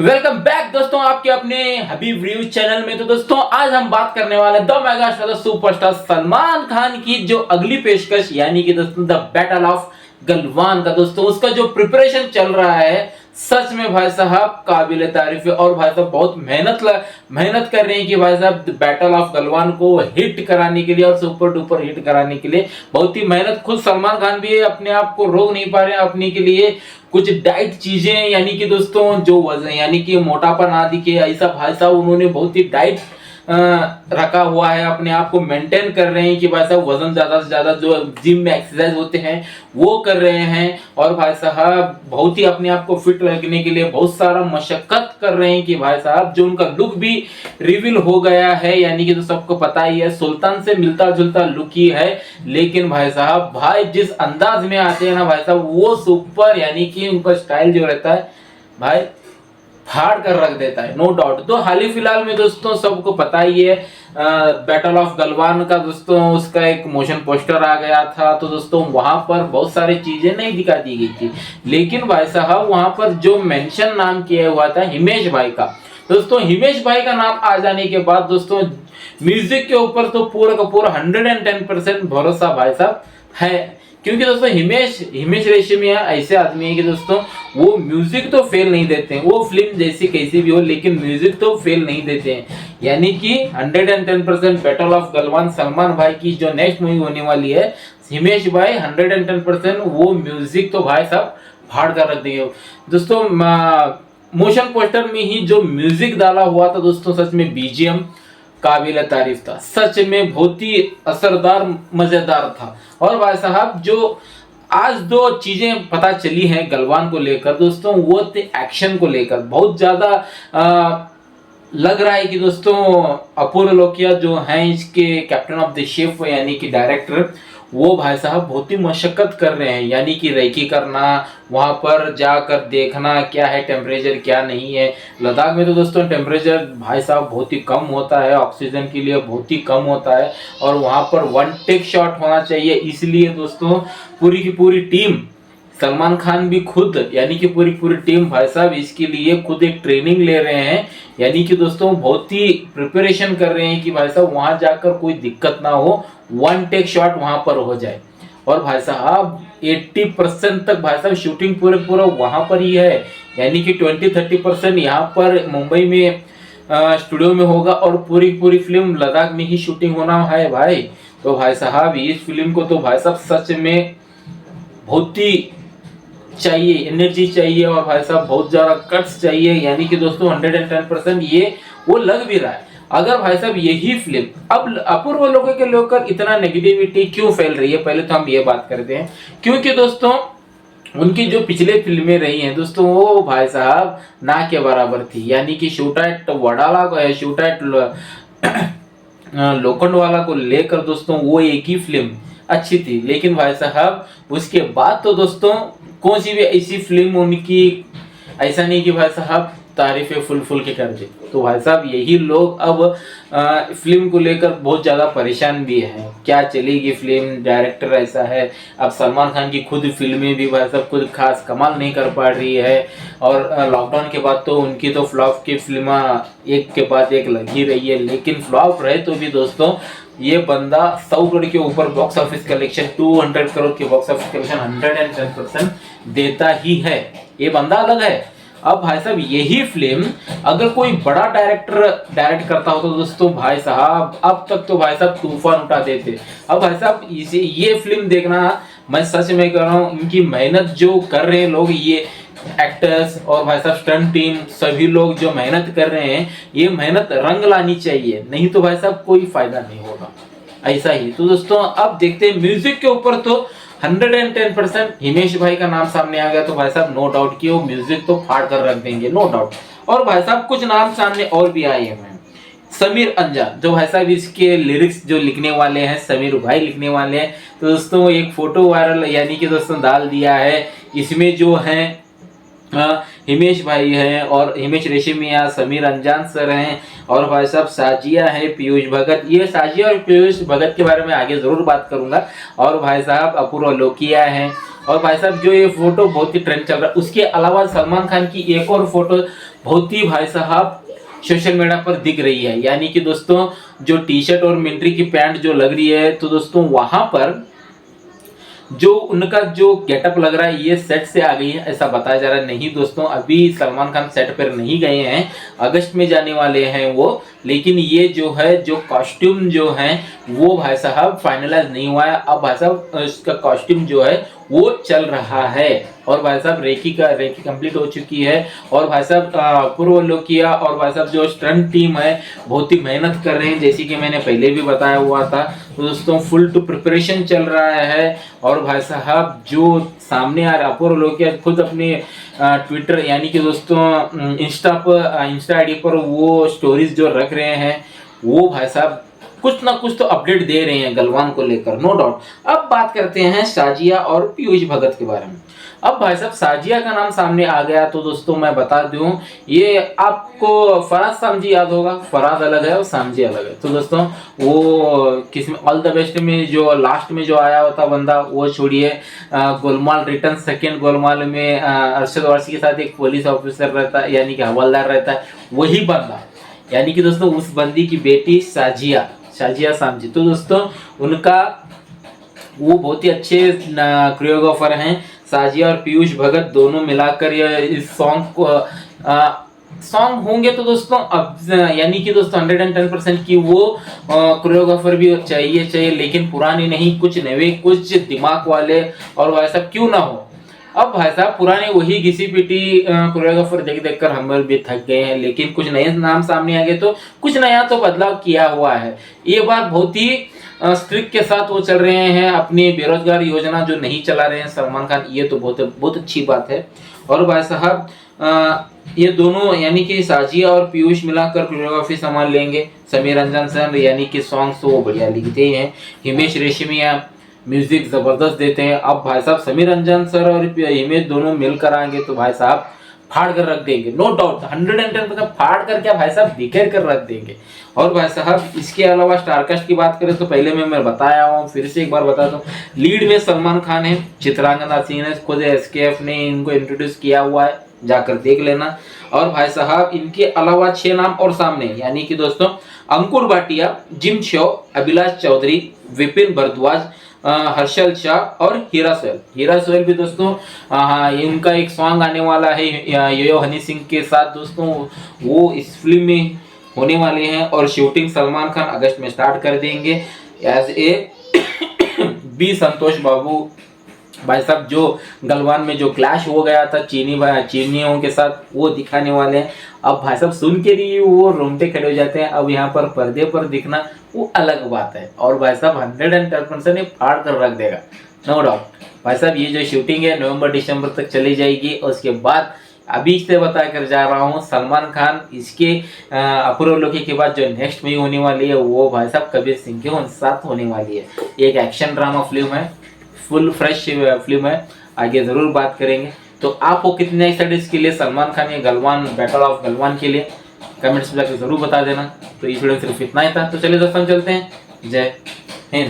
Welcome back दोस्तों आपके अपने हबीब रिव्यू चैनल में। तो दोस्तों आज हम बात करने वाले the mega star superstar Salman Khan की जो अगली पेशकश यानी कि दोस्तों द बैटल ऑफ गलवान का दोस्तों उसका जो प्रिपरेशन चल रहा है, सच में भाई साहब काबिल तारीफ है। और भाई साहब बहुत मेहनत कर रहे हैं कि भाई साहब बैटल ऑफ गलवान को हिट कराने के लिए और सुपर डुपर हिट कराने के लिए बहुत ही मेहनत खुद सलमान खान भी अपने आप को रोक नहीं पा रहे हैं अपने के लिए कुछ डाइट चीजें, यानी कि दोस्तों जो वजन यानी कि मोटापा ना दिखे ऐसा भाई साहब उन्होंने बहुत ही डाइट रखा हुआ है, अपने आप को मेंटेन कर रहे हैं कि भाई साहब वजन ज्यादा से ज्यादा जो जिम में एक्सरसाइज होते हैं वो कर रहे हैं। और भाई साहब बहुत ही अपने आप को फिट रखने के लिए बहुत सारा मशक्कत कर रहे हैं कि भाई साहब जो उनका लुक भी रिवील हो गया है, यानी कि तो सबको पता ही है सुल्तान से मिलता जुलता लुक ही है। लेकिन भाई साहब भाई जिस अंदाज में आते हैं ना भाई साहब वो सुपर, यानी कि उनका स्टाइल जो रहता है भाई फाड़ कर रख देता है, नो डाउट। तो हाल ही फिलहाल में दोस्तों सबको पता ही है बैटल ऑफ गलवान का दोस्तों उसका एक मोशन पोस्टर आ गया था। तो दोस्तों वहां पर बहुत सारी चीजें नहीं दिखा दी गई थी, लेकिन भाई साहब वहां पर जो मेंशन नाम किया हुआ था हिमेश भाई का, दोस्तों हिमेश भाई का नाम आ जाने के बाद दोस्तों म्यूजिक के ऊपर तो पूरा का पूरा 110% भरोसा भाई साहब है। क्योंकि दोस्तों हिमेश रेशमिया ऐसे आदमी है कि दोस्तों वो म्यूजिक तो फेल नहीं देते हैं, वो फिल्म जैसी कैसी भी हो लेकिन म्यूजिक तो फेल नहीं देते हैं। यानी कि 110% बैटल ऑफ गलवान सलमान भाई की जो नेक्स्ट मूवी होने वाली है, हिमेश भाई 110% वो म्यूजिक तो भाई साहब फाड़ कर रख देंगे दोस्तों। मोशन पोस्टर में ही जो म्यूजिक डाला हुआ था दोस्तों सच में बीजीएम काबिल तारीफ था, सच में बहुत ही असरदार मजेदार था। और भाई साहब जो आज दो चीजें पता चली हैं गलवान को लेकर दोस्तों, वो थे एक्शन को लेकर बहुत ज्यादा लग रहा है कि दोस्तों अपूर्व लोकिया जो हैं इसके कैप्टन ऑफ द शिप यानी कि डायरेक्टर, वो भाई साहब बहुत ही मशक्कत कर रहे हैं, यानी कि रेकी करना, वहां पर जाकर देखना क्या है टेम्परेचर क्या नहीं है। लद्दाख में तो दोस्तों टेम्परेचर भाई साहब बहुत ही कम होता है, ऑक्सीजन के लिए बहुत ही कम होता है और वहां पर वन टेक शॉट होना चाहिए। इसलिए दोस्तों पूरी की पूरी टीम, सलमान खान भी खुद यानी कि पूरी टीम भाई साहब इसके लिए खुद एक ट्रेनिंग ले रहे हैं, यानी कि दोस्तों बहुत ही प्रिपरेशन कर रहे हैं कि भाई साहब वहां जाकर कोई दिक्कत ना हो, वन टेक शॉट वहां पर हो जाए। और भाई साहब 80% तक भाई साहब शूटिंग पूरा वहां पर ही है, यानी कि 20-30% यहाँ पर मुंबई में स्टूडियो में होगा और पूरी फिल्म लद्दाख में ही शूटिंग होना है भाई। तो भाई साहब इस फिल्म को तो भाई साहब सच में बहुत ही चाहिए, एनर्जी चाहिए और भाई साहब बहुत ज्यादा कट्स चाहिए, यानी कि दोस्तों 110% ये वो लग भी रहा है। अगर भाई साहब यही फिल्म अब अपूर्व लोगों के लेकर इतना नेगेटिविटी क्यों फैल रही है, पहले तो हम ये बात करते हैं। क्योंकि दोस्तों उनकी जो पिछले फिल्में रही हैं दोस्तों वो भाई साहब ना के बराबर थी, यानी कि शूट एट वडाला को शूट एट लोखंडवाला को लेकर दोस्तों वो एक ही फिल्म अच्छी थी, लेकिन भाई साहब उसके बाद तो दोस्तों कौन सी भी ऐसी फिल्म उनकी ऐसा नहीं कि भाई साहब तारीफें फुल के कर दे। तो भाई साहब यही लोग अब फिल्म को लेकर बहुत ज़्यादा परेशान भी हैं, क्या चलेगी फिल्म, डायरेक्टर ऐसा है। अब सलमान खान की खुद फिल्में भी भाई साहब खुद खास कमाल नहीं कर पा रही है और लॉकडाउन के बाद तो उनकी तो फ्लॉप की फिल्म एक के बाद एक लगी रही है। लेकिन फ्लॉप रहे तो भी दोस्तों ये बंदा 100 करोड़ के ऊपर बॉक्स ऑफिस कलेक्शन, 200 करोड़ के बॉक्स ऑफिस कलेक्शन 110% देता ही है, ये बंदा अलग है। अब भाई साहब यही फिल्म अगर कोई बड़ा डायरेक्टर डायरेक्ट करता हो तो दोस्तों भाई साहब अब तक तो भाई साहब तूफान उठा देते। अब भाई साहब इसे ये फिल्म देखना, मैं सच में कह रहा हूँ, इनकी मेहनत जो कर रहे हैं लोग, ये एक्टर्स और भाई साहब स्टंट टीम सभी लोग जो मेहनत कर रहे हैं, ये मेहनत रंग लानी चाहिए, नहीं तो भाई साहब कोई फायदा नहीं होगा। ऐसा ही तो दोस्तों अब देखते हैं म्यूजिक के ऊपर तो 110% हिमेश भाई का नाम सामने आ गया, तो भाई साहब नो डाउट कि वो म्यूजिक तो फाड़ कर रख देंगे, नो डाउट। और भाई साहब कुछ नाम सामने और भी आए हैं, समीर अंजान जो भाई साहब इसके लिरिक्स जो लिखने वाले हैं, समीर भाई लिखने वाले हैं। तो दोस्तों एक फोटो वायरल यानी कि दोस्तों डाल दिया है, इसमें जो है हिमेश भाई हैं और हिमेश रेशमिया, समीर अंजान सर हैं और भाई साहब साजिया है, पीयूष भगत। ये साजिया और पीयूष भगत के बारे में आगे जरूर बात करूंगा। और भाई साहब अपूर्व लोकिया हैं और भाई साहब जो ये फोटो बहुत ही ट्रेंड चल रहा है, उसके अलावा सलमान खान की एक और फोटो बहुत ही भाई साहब सोशल मीडिया पर दिख रही है, यानी कि दोस्तों जो टी शर्ट और मिलिट्री की पैंट जो लग रही है, तो दोस्तों वहां पर जो उनका जो गेटअप लग रहा है ये सेट से आ गई है, ऐसा बताया जा रहा है। नहीं दोस्तों, अभी सलमान खान सेट पर नहीं गए हैं, अगस्त में जाने वाले हैं वो, लेकिन ये जो है जो कॉस्ट्यूम जो है वो भाई साहब फाइनलाइज नहीं हुआ है। अब भाई साहब इसका कॉस्ट्यूम जो है वो चल रहा है, और भाई साहब रेकी कंप्लीट हो चुकी है, और भाई साहब पूर्व लोकिया और भाई साहब जो स्टंट टीम है बहुत ही मेहनत कर रहे हैं, जैसे कि मैंने पहले भी बताया हुआ था। तो दोस्तों फुल टू प्रिपरेशन चल रहा है, और भाई साहब जो सामने आ रहा अपूर्व लोकिया खुद अपने ट्विटर यानी कि दोस्तों इंस्टा आईडी पर वो स्टोरीज जो रख रहे हैं, वो भाई साहब कुछ ना कुछ तो अपडेट दे रहे हैं गलवान को लेकर, नो डाउट। अब बात करते हैं साजिया और पीयूष भगत के बारे में। अब भाई साहब साजिया का नाम सामने आ गया, तो दोस्तों मैं बता दूं, ये आपको फराज सामजी याद होगा, फराज अलग है और सामजी अलग है। तो दोस्तों वो किसमें ऑल द बेस्ट में जो लास्ट में जो आया होता बंदा, वो छोड़िए, गोलमाल रिटर्न सेकेंड गोलमाल में अरशद वारसी के साथ एक पुलिस ऑफिसर रहता है, यानी कि हवलदार रहता है, वही बंदा, यानी कि दोस्तों उस बंदी की बेटी साजिया सामजी। तो दोस्तों उनका वो बहुत ही अच्छे कोरियोग्राफर हैं, साजिया और पीयूष भगत दोनों मिलाकर ये इस सॉन्ग होंगे। तो दोस्तों अब यानी कि दोस्तों 110% की वो कोरियोग्राफर भी चाहिए, लेकिन पुरानी नहीं, कुछ नए, कुछ दिमाग वाले, और वैसा क्यों ना हो। अब भाई साहब पुराने वही घिसी पिटी कोरियोग्राफर देख कर हम भी थक गए हैं, लेकिन कुछ नए नाम सामने आ गए, तो कुछ नया तो बदलाव किया हुआ है। ये बात बहुत ही स्ट्रिक्ट के साथ वो चल रहे हैं, अपनी बेरोजगार योजना जो नहीं चला रहे हैं सलमान खान, ये तो बहुत अच्छी बात है। और भाई साहब ये दोनों यानी कि साजिया और पीयूष मिलाकर कोरियोग्राफी संभाल लेंगे। समीर रंजन सर यानी कि सॉन्ग्स तो वो बढ़िया लिखते हैं, हिमेश रेशमिया म्यूजिक जबरदस्त देते हैं। अब भाई साहब समीर रंजन सर और हिमेश दोनों मिलकर आएंगे तो भाई साहब फाड़ कर रख देंगे, नो डाउट 110% फाड़ कर क्या भाई साहब बिखेर कर रख देंगे। और भाई साहब इसके अलावा स्टारकास्ट की बात करें तो पहले मैं बताया हूँ, फिर से एक बार बताता हूँ, लीड में सलमान खान है, चित्रांगदा सिंह ने, खुद एसकेएफ ने इनको इंट्रोड्यूस किया हुआ है, जाकर देख लेना। और भाई साहब इनके अलावा 6 नाम और सामने, यानी कि दोस्तों अंकुर भाटिया, जिम शो, अभिलाष चौधरी, विपिन भारद्वाज, हर्षल शाह और हीरा सोहेल भी दोस्तों इनका एक सॉन्ग आने वाला है यो हनी सिंह के साथ दोस्तों, वो इस फिल्म में होने वाले हैं। और शूटिंग सलमान खान अगस्त में स्टार्ट कर देंगे एज ए बी संतोष बाबू। भाई साहब जो गलवान में जो क्लैश हो गया था चीनियों के साथ, वो दिखाने वाले हैं। अब भाई साहब सुन के लिए वो रोंगटे खड़े हो जाते हैं, अब यहाँ पर पर्दे पर दिखना वो अलग बात है। और भाई साहब 110% फाड़ कर रख देगा, नो डाउट। भाई साहब ये जो शूटिंग है नवंबर दिसंबर तक चली जाएगी, और उसके बाद अभी से बता कर जा रहा हूँ, सलमान खान इसके अपूर्व लोकी के बाद जो नेक्स्ट मूवी होने वाली है वो भाई साहब कबीर सिंह के साथ होने वाली है। एक एक्शन ड्रामा फिल्म है, फुल फ्रेश फिल्म है, आगे जरूर बात करेंगे। तो आपको कितने एक्साइटेड इसके लिए सलमान खान या गलवान बैटल ऑफ गलवान के लिए, कमेंट्स में जाकर जरूर बता देना। तो इस वीडियो में सिर्फ इतना ही था, तो चलिए दोस्तों चलते हैं, जय हिंद।